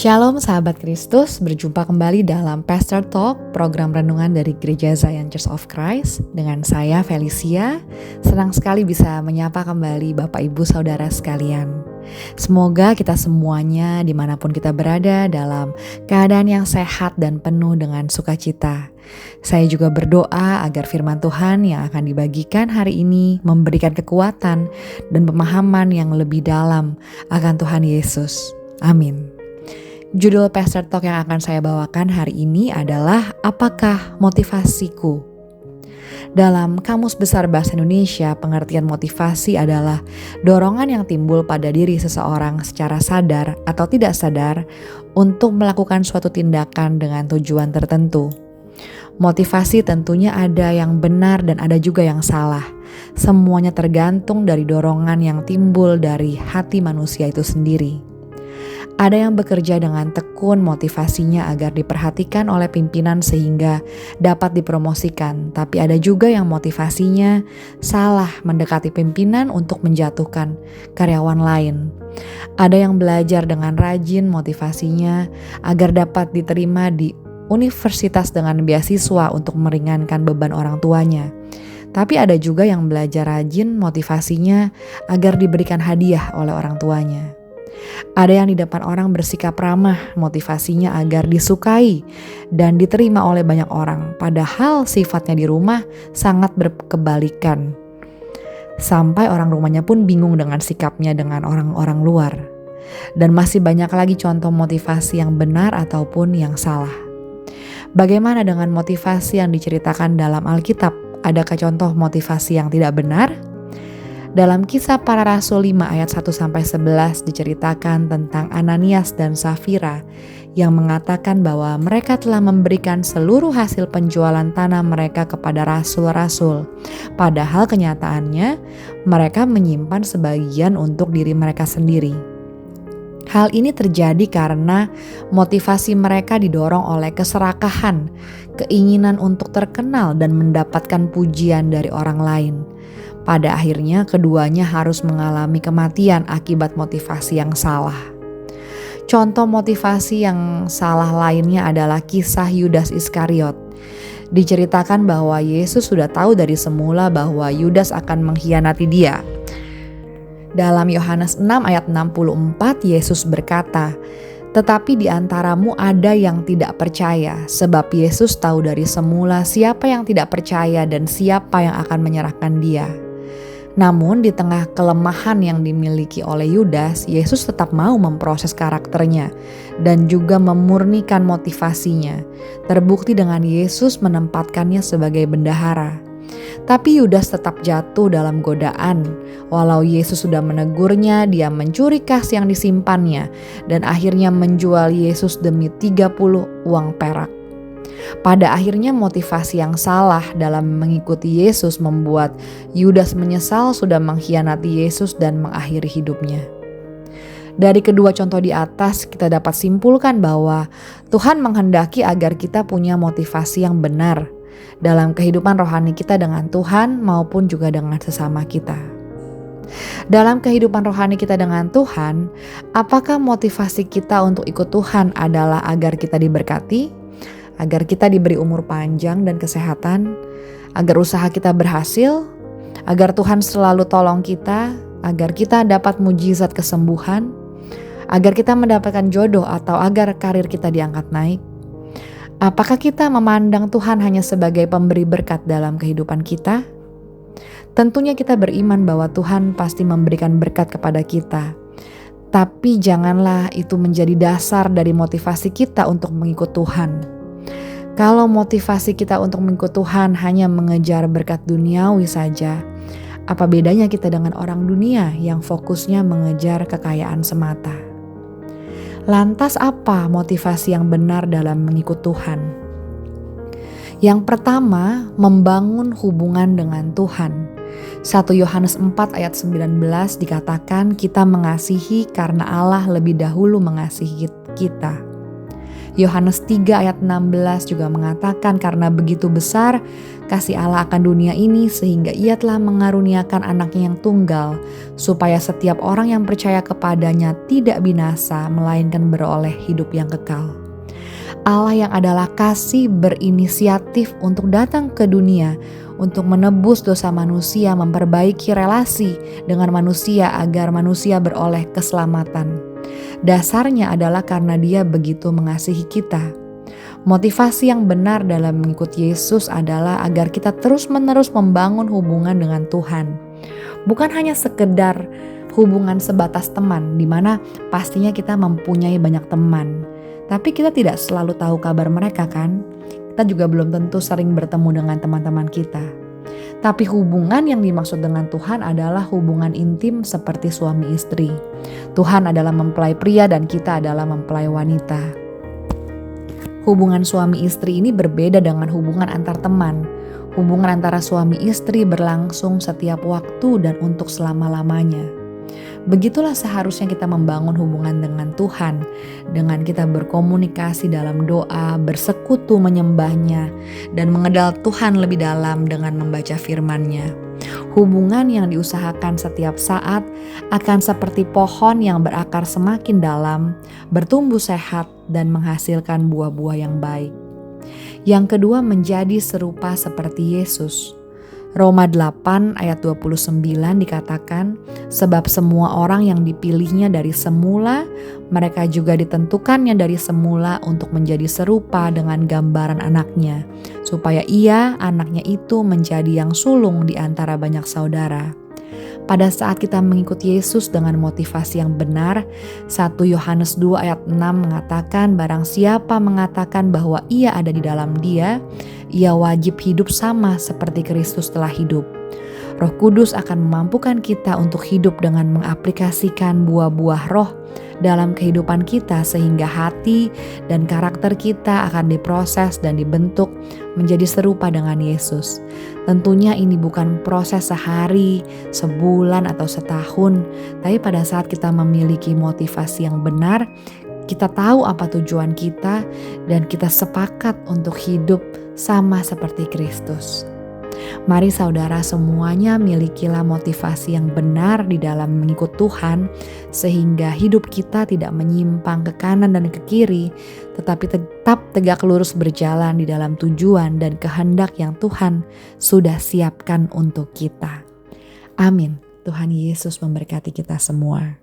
Shalom sahabat Kristus, berjumpa kembali dalam Pastor Talk, program renungan dari Gereja Zion Church of Christ. Dengan saya Felicia, senang sekali bisa menyapa kembali Bapak Ibu Saudara sekalian. Semoga kita semuanya dimanapun kita berada dalam keadaan yang sehat dan penuh dengan sukacita. Saya juga berdoa agar firman Tuhan yang akan dibagikan hari ini memberikan kekuatan dan pemahaman yang lebih dalam akan Tuhan Yesus. Amin. Judul Pastor Talk yang akan saya bawakan hari ini adalah Apakah Motivasiku? Dalam Kamus Besar Bahasa Indonesia, pengertian motivasi adalah dorongan yang timbul pada diri seseorang secara sadar atau tidak sadar untuk melakukan suatu tindakan dengan tujuan tertentu. Motivasi tentunya ada yang benar dan ada juga yang salah. Semuanya tergantung dari dorongan yang timbul dari hati manusia itu sendiri. Ada yang bekerja dengan tekun motivasinya agar diperhatikan oleh pimpinan sehingga dapat dipromosikan. Tapi ada juga yang motivasinya salah mendekati pimpinan untuk menjatuhkan karyawan lain. Ada yang belajar dengan rajin motivasinya agar dapat diterima di universitas dengan beasiswa untuk meringankan beban orang tuanya. Tapi ada juga yang belajar rajin motivasinya agar diberikan hadiah oleh orang tuanya. Ada yang di depan orang bersikap ramah, motivasinya agar disukai dan diterima oleh banyak orang. Padahal sifatnya di rumah sangat berkebalikan. Sampai orang rumahnya pun bingung dengan sikapnya dengan orang-orang luar. Dan masih banyak lagi contoh motivasi yang benar ataupun yang salah. Bagaimana dengan motivasi yang diceritakan dalam Alkitab? Adakah contoh motivasi yang tidak benar? Dalam Kisah Para Rasul 5 ayat 1-11 diceritakan tentang Ananias dan Safira yang mengatakan bahwa mereka telah memberikan seluruh hasil penjualan tanah mereka kepada rasul-rasul. Padahal kenyataannya mereka menyimpan sebagian untuk diri mereka sendiri. Hal ini terjadi karena motivasi mereka didorong oleh keserakahan, keinginan untuk terkenal dan mendapatkan pujian dari orang lain. Pada akhirnya keduanya harus mengalami kematian akibat motivasi yang salah. Contoh motivasi yang salah lainnya adalah kisah Yudas Iskariot. Diceritakan bahwa Yesus sudah tahu dari semula bahwa Yudas akan mengkhianati dia. Dalam Yohanes 6 ayat 64 Yesus berkata, "Tetapi di antaramu ada yang tidak percaya, sebab Yesus tahu dari semula siapa yang tidak percaya dan siapa yang akan menyerahkan dia." Namun di tengah kelemahan yang dimiliki oleh Yudas, Yesus tetap mau memproses karakternya dan juga memurnikan motivasinya. Terbukti dengan Yesus menempatkannya sebagai bendahara. Tapi Yudas tetap jatuh dalam godaan. Walau Yesus sudah menegurnya, dia mencuri kas yang disimpannya dan akhirnya menjual Yesus demi 30 uang perak. Pada akhirnya motivasi yang salah dalam mengikuti Yesus membuat Yudas menyesal sudah mengkhianati Yesus dan mengakhiri hidupnya. Dari kedua contoh di atas kita dapat simpulkan bahwa Tuhan menghendaki agar kita punya motivasi yang benar dalam kehidupan rohani kita dengan Tuhan maupun juga dengan sesama kita. Dalam kehidupan rohani kita dengan Tuhan, apakah motivasi kita untuk ikut Tuhan adalah agar kita diberkati? Agar kita diberi umur panjang dan kesehatan, agar usaha kita berhasil, agar Tuhan selalu tolong kita, agar kita dapat mujizat kesembuhan, agar kita mendapatkan jodoh atau agar karir kita diangkat naik. Apakah kita memandang Tuhan hanya sebagai pemberi berkat dalam kehidupan kita? Tentunya kita beriman bahwa Tuhan pasti memberikan berkat kepada kita. Tapi janganlah itu menjadi dasar dari motivasi kita untuk mengikut Tuhan. Kalau motivasi kita untuk mengikut Tuhan hanya mengejar berkat duniawi saja, apa bedanya kita dengan orang dunia yang fokusnya mengejar kekayaan semata? Lantas apa motivasi yang benar dalam mengikut Tuhan? Yang pertama, membangun hubungan dengan Tuhan. 1 Yohanes 4 ayat 19 dikatakan kita mengasihi karena Allah lebih dahulu mengasihi kita. Yohanes 3 ayat 16 juga mengatakan, karena begitu besar kasih Allah akan dunia ini sehingga ia telah mengaruniakan anaknya yang tunggal, supaya setiap orang yang percaya kepadanya tidak binasa, melainkan beroleh hidup yang kekal. Allah yang adalah kasih berinisiatif untuk datang ke dunia, untuk menebus dosa manusia, memperbaiki relasi dengan manusia agar manusia beroleh keselamatan. Dasarnya adalah karena Dia begitu mengasihi kita. Motivasi yang benar dalam mengikuti Yesus adalah agar kita terus-menerus membangun hubungan dengan Tuhan. Bukan hanya sekedar hubungan sebatas teman, di mana pastinya kita mempunyai banyak teman. Tapi kita tidak selalu tahu kabar mereka kan? Kita juga belum tentu sering bertemu dengan teman-teman kita. Tapi hubungan yang dimaksud dengan Tuhan adalah hubungan intim seperti suami istri. Tuhan adalah mempelai pria dan kita adalah mempelai wanita. Hubungan suami istri ini berbeda dengan hubungan antar teman. Hubungan antara suami istri berlangsung setiap waktu dan untuk selama-lamanya. Begitulah seharusnya kita membangun hubungan dengan Tuhan, dengan kita berkomunikasi dalam doa, bersekutu menyembahnya, dan mengenal Tuhan lebih dalam dengan membaca firman-Nya. Hubungan yang diusahakan setiap saat akan seperti pohon yang berakar semakin dalam, bertumbuh sehat, dan menghasilkan buah-buah yang baik. Yang kedua, menjadi serupa seperti Yesus. Roma 8 ayat 29 dikatakan, sebab semua orang yang dipilihnya dari semula, mereka juga ditentukannya dari semula untuk menjadi serupa dengan gambaran anaknya, supaya ia, anaknya itu menjadi yang sulung di antara banyak saudara. Pada saat kita mengikuti Yesus dengan motivasi yang benar, 1 Yohanes 2 ayat 6 mengatakan, barang siapa mengatakan bahwa ia ada di dalam Dia, ia wajib hidup sama seperti Kristus telah hidup. Roh Kudus akan memampukan kita untuk hidup dengan mengaplikasikan buah-buah roh dalam kehidupan kita sehingga hati dan karakter kita akan diproses dan dibentuk menjadi serupa dengan Yesus. Tentunya ini bukan proses sehari, sebulan atau setahun, tapi pada saat kita memiliki motivasi yang benar, kita tahu apa tujuan kita dan kita sepakat untuk hidup sama seperti Kristus. Mari saudara semuanya milikilah motivasi yang benar di dalam mengikut Tuhan, sehingga hidup kita tidak menyimpang ke kanan dan ke kiri, tetapi tetap tegak lurus berjalan di dalam tujuan dan kehendak yang Tuhan sudah siapkan untuk kita. Amin. Tuhan Yesus memberkati kita semua.